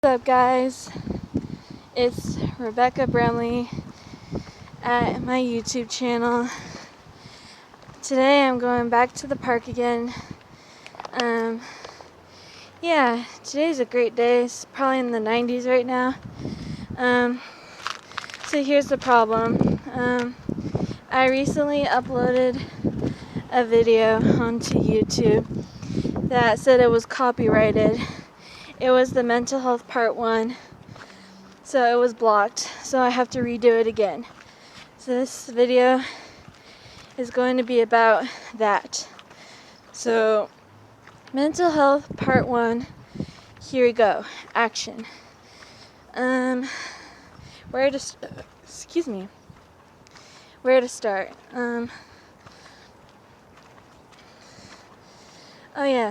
What's up, guys? It's Rebecca Bramley at my YouTube channel. Today I'm going back to the park again. Today's a great day. It's probably in the 90s right now. So here's the problem. I recently uploaded a video onto YouTube that said it was copyrighted. It was the mental health part 1. So it was blocked, so I have to redo it again. So this video is going to be about that. So mental health part 1, here we go. Action. Where to start?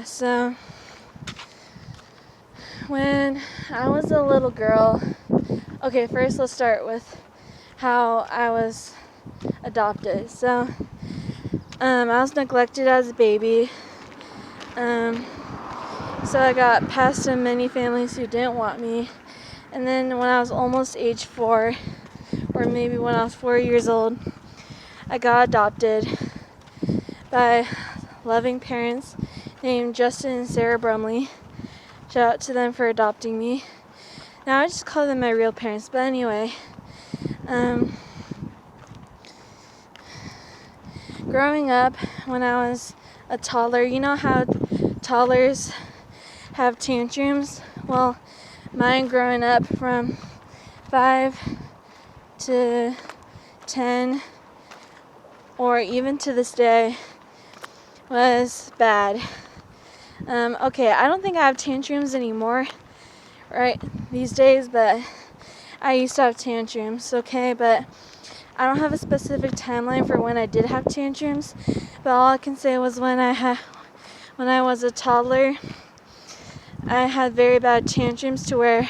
So when I was a little girl, okay, first let's start with how I was adopted. So, I was neglected as a baby. So I got passed in many families who didn't want me. And then when I was almost age 4, or maybe when I was 4 years old, I got adopted by loving parents named Justin and Sarah Brumley. Shout out to them for adopting me. Now I just call them my real parents, but anyway. Growing up, when I was a toddler, you know how toddlers have tantrums? Well, mine growing up from 5 to 10, or even to this day, was bad. I don't think I have tantrums anymore, right, these days, but I used to have tantrums, okay, but I don't have a specific timeline for when I did have tantrums, but all I can say was when I was a toddler, I had very bad tantrums to where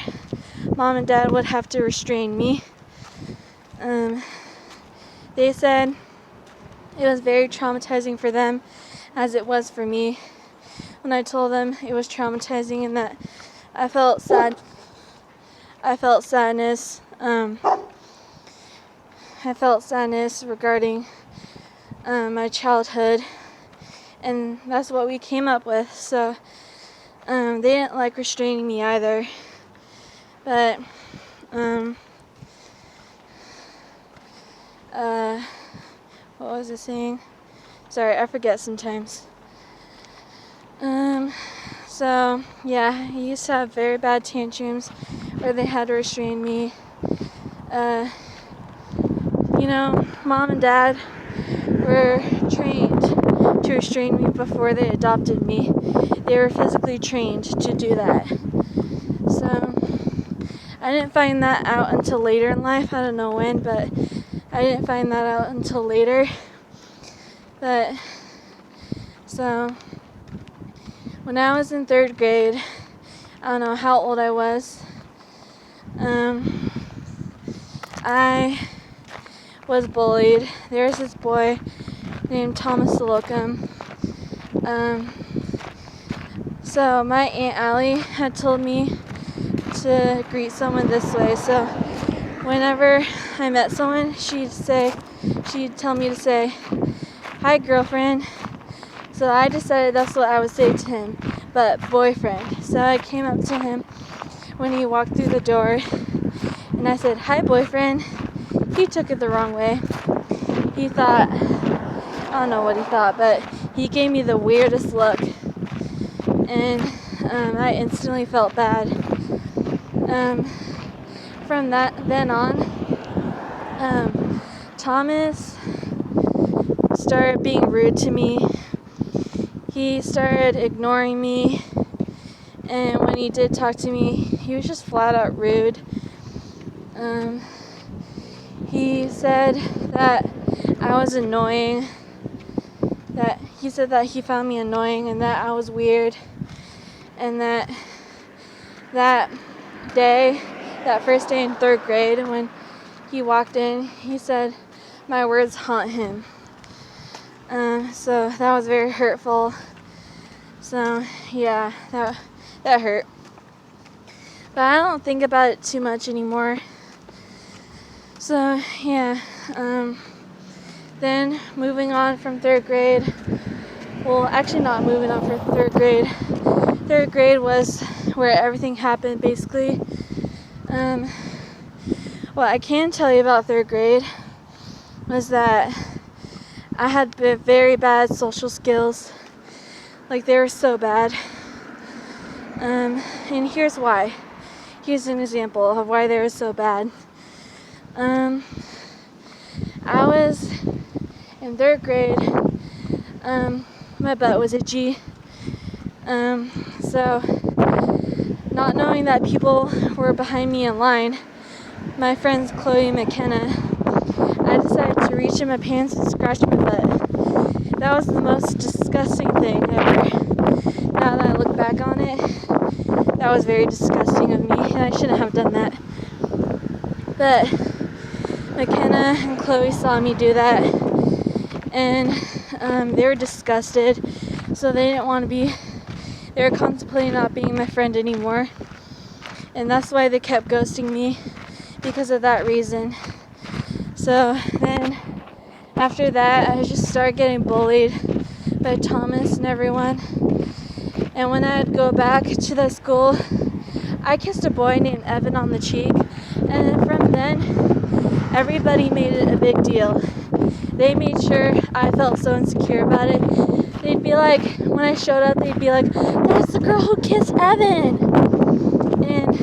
mom and dad would have to restrain me. They said it was very traumatizing for them, as it was for me. When I told them it was traumatizing and that I felt sad, I felt sadness regarding my childhood, and that's what we came up with. So they didn't like restraining me either, but what was I saying? Sorry, I forget sometimes. I used to have very bad tantrums where they had to restrain me. Mom and dad were trained to restrain me before they adopted me. They were physically trained to do that. So I didn't find that out until later in life. I don't know when, but I didn't find that out until later. But so when I was in 3rd grade, I don't know how old I was. I was bullied. There was this boy named Thomas Slocum. So my Aunt Allie had told me to greet someone this way. So whenever I met someone, she'd tell me to say, "Hi, girlfriend." So I decided that's what I would say to him, but boyfriend. So I came up to him when he walked through the door, and I said, "Hi, boyfriend." He took it the wrong way. He thought, I don't know what he thought, but he gave me the weirdest look, and I instantly felt bad. From then on, Thomas started being rude to me. He started ignoring me, and when he did talk to me, he was just flat out rude. He said that I was annoying, that he found me annoying and that I was weird, and that first day in 3rd grade when he walked in, he said my words haunt him. So that was very hurtful. So yeah, that hurt. But I don't think about it too much anymore. So, yeah. Then moving on from 3rd grade. Well, actually not moving on from 3rd grade. 3rd grade was where everything happened, basically. What I can tell you about 3rd grade was that I had very bad social skills. Like, they were so bad. And here's why. Here's an example of why they were so bad. I was in 3rd grade. My butt was itchy. So, not knowing that people were behind me in line, my friends Chloe and McKenna, I decided to reach in my pants and scratch my butt. That was the most disgusting thing ever. Now that I look back on it, that was very disgusting of me, and I shouldn't have done that. But McKenna and Chloe saw me do that, and they were disgusted, so they didn't want to be, they were contemplating not being my friend anymore, and that's why they kept ghosting me, because of that reason. So then after that, I just started getting bullied by Thomas and everyone, and when I'd go back to the school, I kissed a boy named Evan on the cheek, and from then everybody made it a big deal. They made sure I felt so insecure about it. They'd be like, when I showed up, they'd be like, "That's the girl who kissed Evan!" And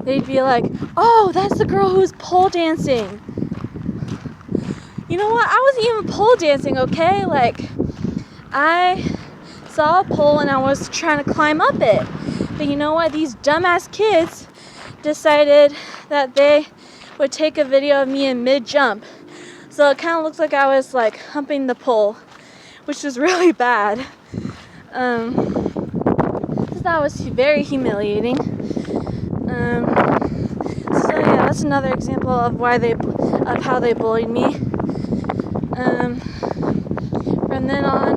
they'd be like, "Oh, that's the girl who's pole dancing." You know what? I wasn't even pole dancing, okay? Like, I saw a pole and I was trying to climb up it. But you know what? These dumbass kids decided that they would take a video of me in mid-jump. So it kind of looked like I was like humping the pole, which was really bad. So that was very humiliating. So yeah, that's another example of how they bullied me. From then on,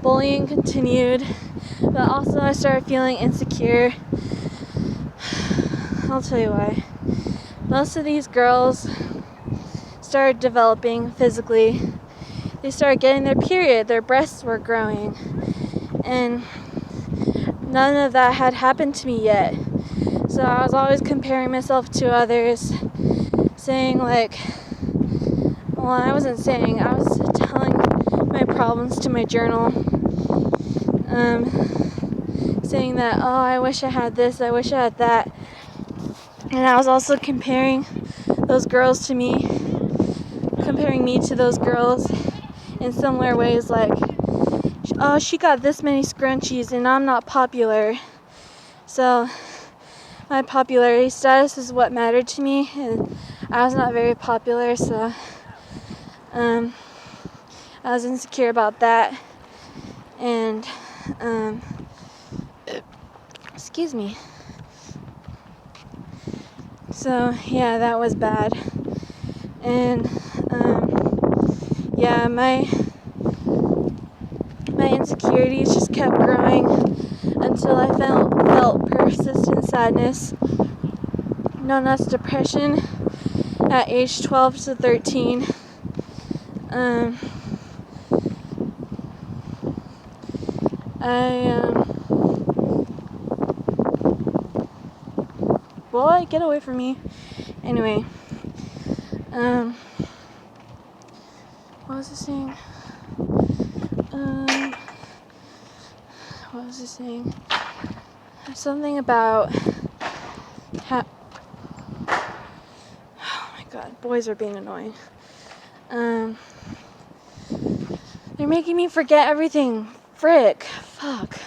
bullying continued, but also I started feeling insecure. I'll tell you why. Most of these girls started developing physically. They started getting their period, their breasts were growing, and none of that had happened to me yet. So I was always comparing myself to others, saying like, well, I wasn't saying, I was telling my problems to my journal, saying that, oh, I wish I had this, I wish I had that. And I was also comparing those girls to me, comparing me to those girls in similar ways, like, oh, she got this many scrunchies and I'm not popular. So my popularity status is what mattered to me, and I was not very popular, so I was insecure about that. And excuse me. So yeah, that was bad. And yeah, my insecurities just kept growing until I felt persistent sadness, known as depression, at age 12 to 13. Boy, get away from me. Anyway, what was I saying? What was I saying? Something about oh my god, boys are being annoying. They're making me forget everything. Frick. Fuck.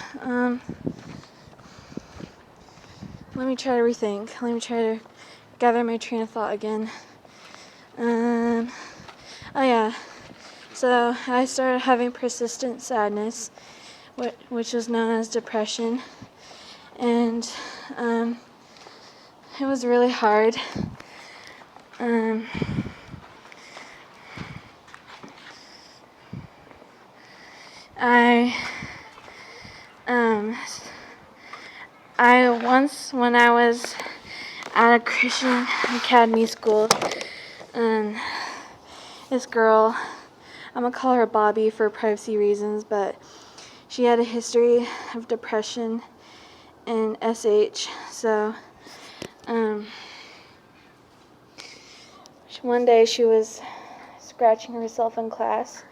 Let me try to rethink. Let me try to gather my train of thought again. Oh yeah. So I started having persistent sadness, which was known as depression, and it was really hard. I I once, when I was at a Christian academy school, um, this girl, I'm gonna call her Bobby for privacy reasons, but she had a history of depression and SH. So, one day she was scratching herself in class,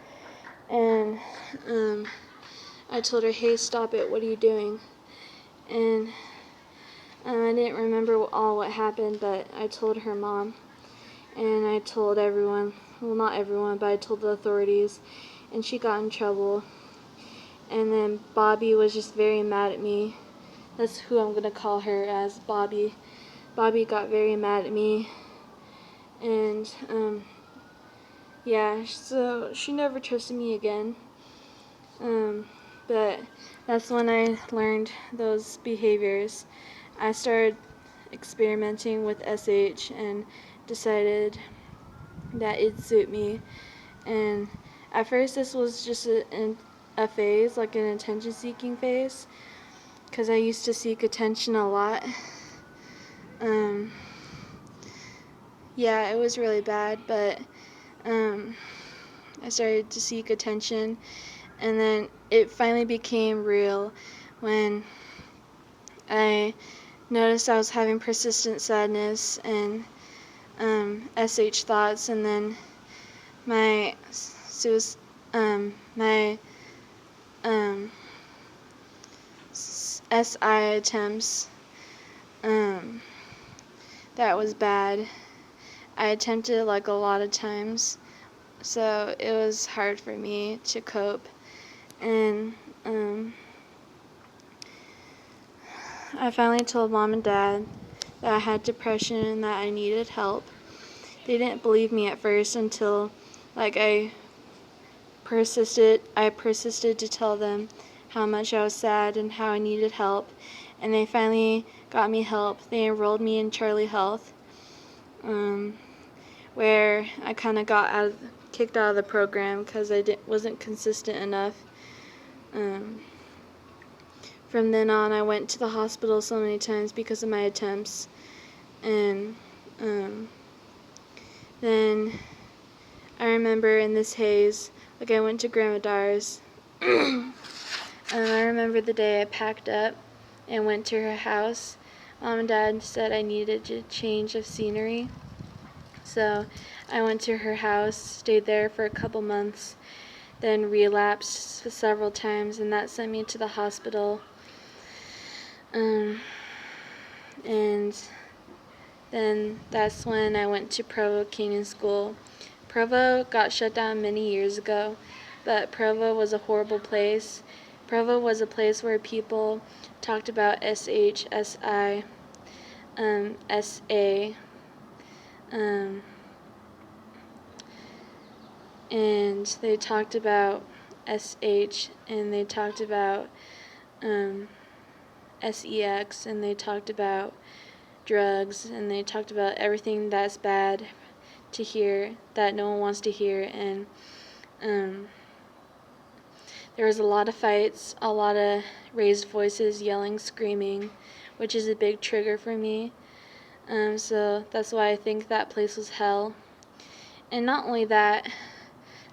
and I told her, "Hey, stop it! What are you doing?" And I didn't remember all what happened, but I told her mom, and I told everyone. Well, not everyone, but I told the authorities, and she got in trouble. And then Bobby was just very mad at me. That's who I'm gonna call her as, Bobby. Bobby got very mad at me, and yeah, so she never trusted me again. But that's when I learned those behaviors. I started experimenting with SH and decided that it'd suit me. And at first, this was just a phase, like an attention-seeking phase, because I used to seek attention a lot. Yeah, it was really bad, but I started to seek attention, and then it finally became real when I noticed I was having persistent sadness and SH thoughts, and then my my SI attempts. That was bad. I attempted like a lot of times, so it was hard for me to cope. And I finally told mom and dad that I had depression and that I needed help. They didn't believe me at first until I persisted to tell them how much I was sad and how I needed help, and they finally got me help. They enrolled me in Charlie Health, where I kind of got kicked out of the program because I wasn't consistent enough. From then on, I went to the hospital so many times because of my attempts, and then I remember in this haze, I went to Grandma Dar's. I remember the day I packed up and went to her house. Mom and Dad said I needed a change of scenery, so I went to her house, stayed there for a couple months, then relapsed several times, and that sent me to the hospital. And then that's when I went to Provo Canyon School. Provo got shut down many years ago, but Provo was a horrible place. Provo was a place where people talked about SH, SI, SA, and they talked about SH, and they talked about SEX, and they talked about drugs, and they talked about everything that's bad to hear, that no one wants to hear, and there was a lot of fights, a lot of raised voices, yelling, screaming, which is a big trigger for me. So that's why I think that place was hell. And not only that,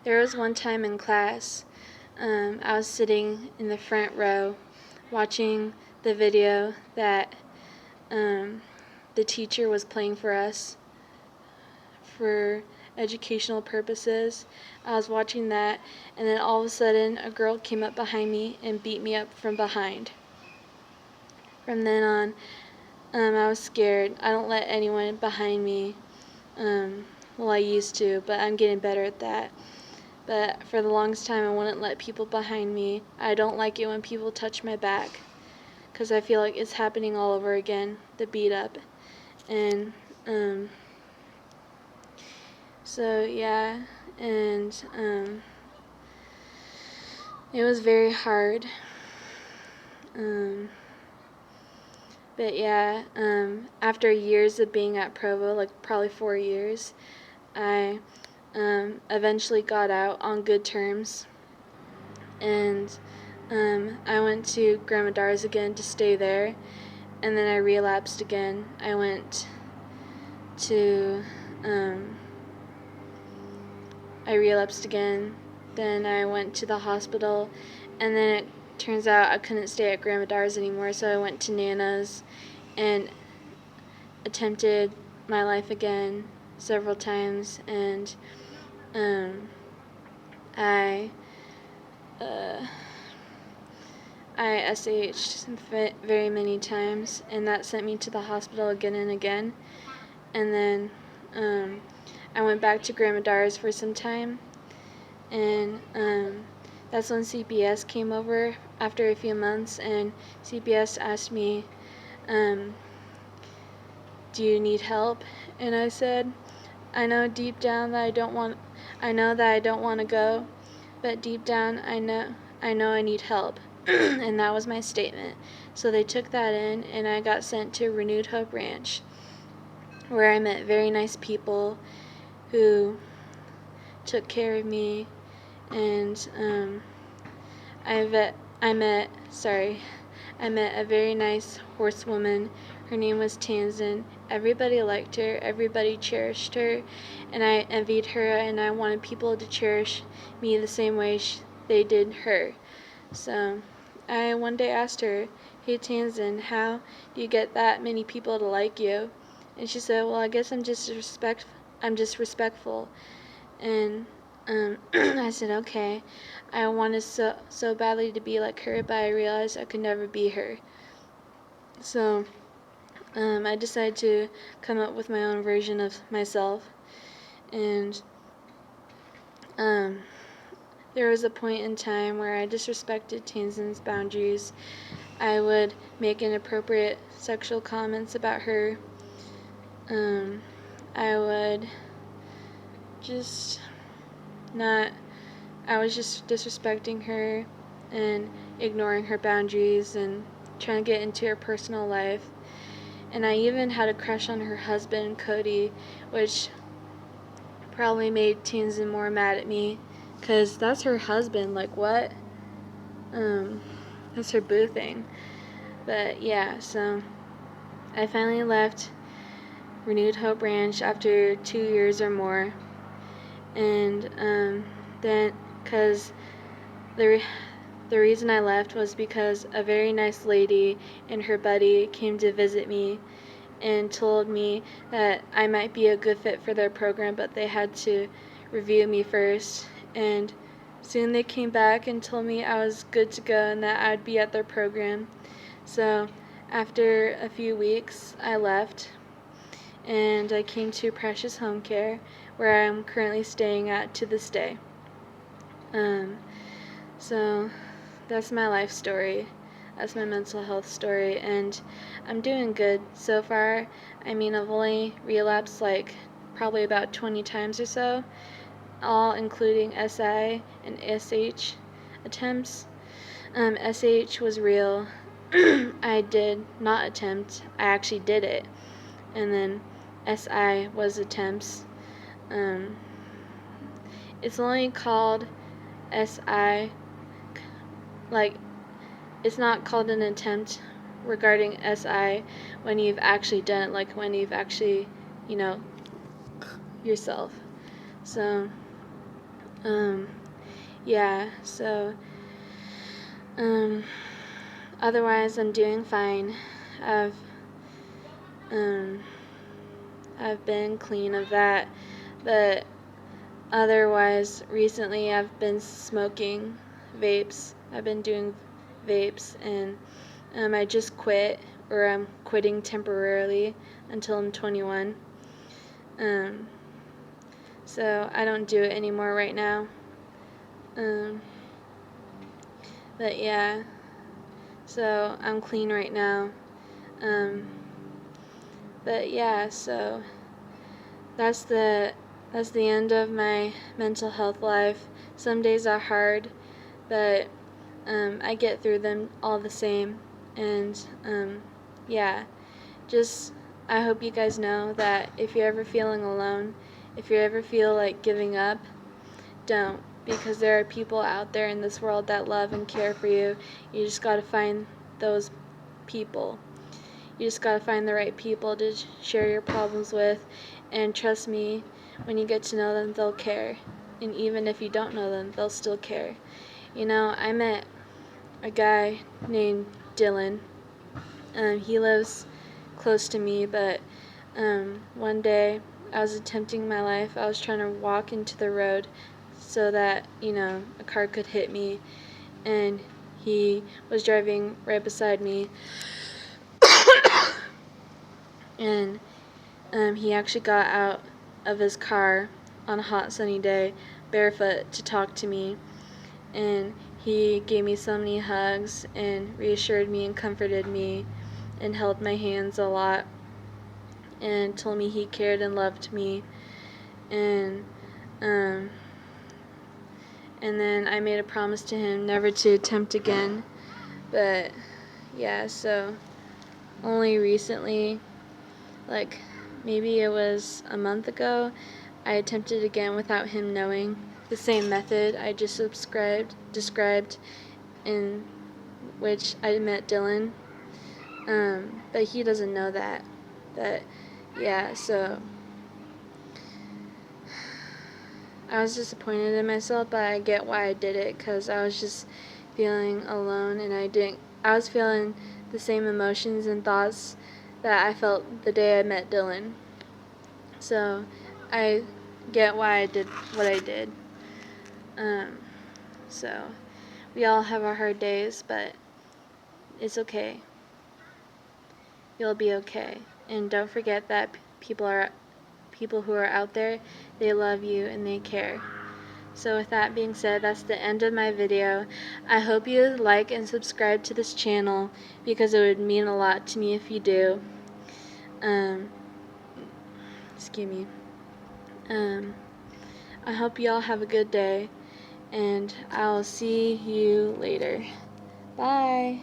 there was one time in class, I was sitting in the front row watching the video that the teacher was playing for us for educational purposes. I was watching that, and then all of a sudden a girl came up behind me and beat me up from behind. From then on, I was scared. I don't let anyone behind me. Well, I used to, but I'm getting better at that. But for the longest time, I wouldn't let people behind me. I don't like it when people touch my back, because I feel like it's happening all over again, the beat up. And so yeah, and it was very hard. But yeah, after years of being at Provo, probably 4 years, I eventually got out on good terms, and I went to Grandma Dar's again to stay there, and then I relapsed again. I went to, I relapsed again. Then I went to the hospital, and then it turns out I couldn't stay at Grandma Dar's anymore, so I went to Nana's and attempted my life again several times, and I SH'd very many times, and that sent me to the hospital again and again. And then I went back to Grandma Dar's for some time, and that's when CPS came over after a few months, and CPS asked me, do you need help? And I said, I know deep down that I don't want to go, but deep down I know I need help. And that was my statement. So they took that in, and I got sent to Renewed Hope Ranch, where I met very nice people who took care of me, and I met a very nice horsewoman. Her name was Tanzan. Everybody liked her, everybody cherished her, and I envied her, and I wanted people to cherish me the same way they did her. So I one day asked her, hey Tanzan, how do you get that many people to like you? And she said, well, I guess I'm just respectful. And I said, okay. I wanted so badly to be like her, but I realized I could never be her. So I decided to come up with my own version of myself. And there was a point in time where I disrespected Tanzan's boundaries. I would make inappropriate sexual comments about her. I would just I was just disrespecting her and ignoring her boundaries and trying to get into her personal life. And I even had a crush on her husband, Cody, which probably made Tanzan more mad at me, because that's her husband. Like, what? That's her boo thing. But yeah, so I finally left Renewed Hope Ranch after 2 years or more. And then, because the reason I left was because a very nice lady and her buddy came to visit me and told me that I might be a good fit for their program, but they had to review me first. And soon they came back and told me I was good to go and that I'd be at their program. So after a few weeks, I left, and I came to Precious Home Care, where I'm currently staying at to this day. So that's my life story. That's my mental health story, and I'm doing good so far. I mean, I've only relapsed like probably about 20 times or so, all including SI and SH attempts. SH was real. I did not attempt. I actually did it. And then SI was attempts. It's only called SI, like, it's not called an attempt regarding SI when you've actually done it, like when you've actually, yourself. So, yeah, so, otherwise I'm doing fine. I've been clean of that, but otherwise recently I've been smoking vapes. I've been doing vapes, and I just quit, or I'm quitting temporarily until I'm 21. So I don't do it anymore right now. But yeah, so I'm clean right now. But yeah, so that's the end of my mental health life. Some days are hard, but I get through them all the same. And yeah, just I hope you guys know that if you're ever feeling alone, if you ever feel like giving up, don't, because there are people out there in this world that love and care for you. You just got to find those people. You just gotta find the right people to share your problems with, and trust me, when you get to know them, they'll care. And even if you don't know them, they'll still care. You know, I met a guy named Dylan. He lives close to me, but one day I was attempting my life. I was trying to walk into the road so that, you know, a car could hit me, and he was driving right beside me, and he actually got out of his car on a hot sunny day barefoot to talk to me, and he gave me so many hugs and reassured me and comforted me and held my hands a lot and told me he cared and loved me. And and then I made a promise to him never to attempt again. But yeah, so only recently, like maybe it was a month ago, I attempted again without him knowing. The same method I just described, in which I met Dylan. But he doesn't know that. But yeah, so I was disappointed in myself, but I get why I did it, because I was just feeling alone, and I was feeling the same emotions and thoughts that I felt the day I met Dylan. So I get why I did what I did. So we all have our hard days, but it's okay. You'll be okay. And don't forget that people who are out there, they love you and they care. So with that being said, that's the end of my video. I hope you like and subscribe to this channel, because it would mean a lot to me if you do. Excuse me. I hope you all have a good day, and I'll see you later. Bye.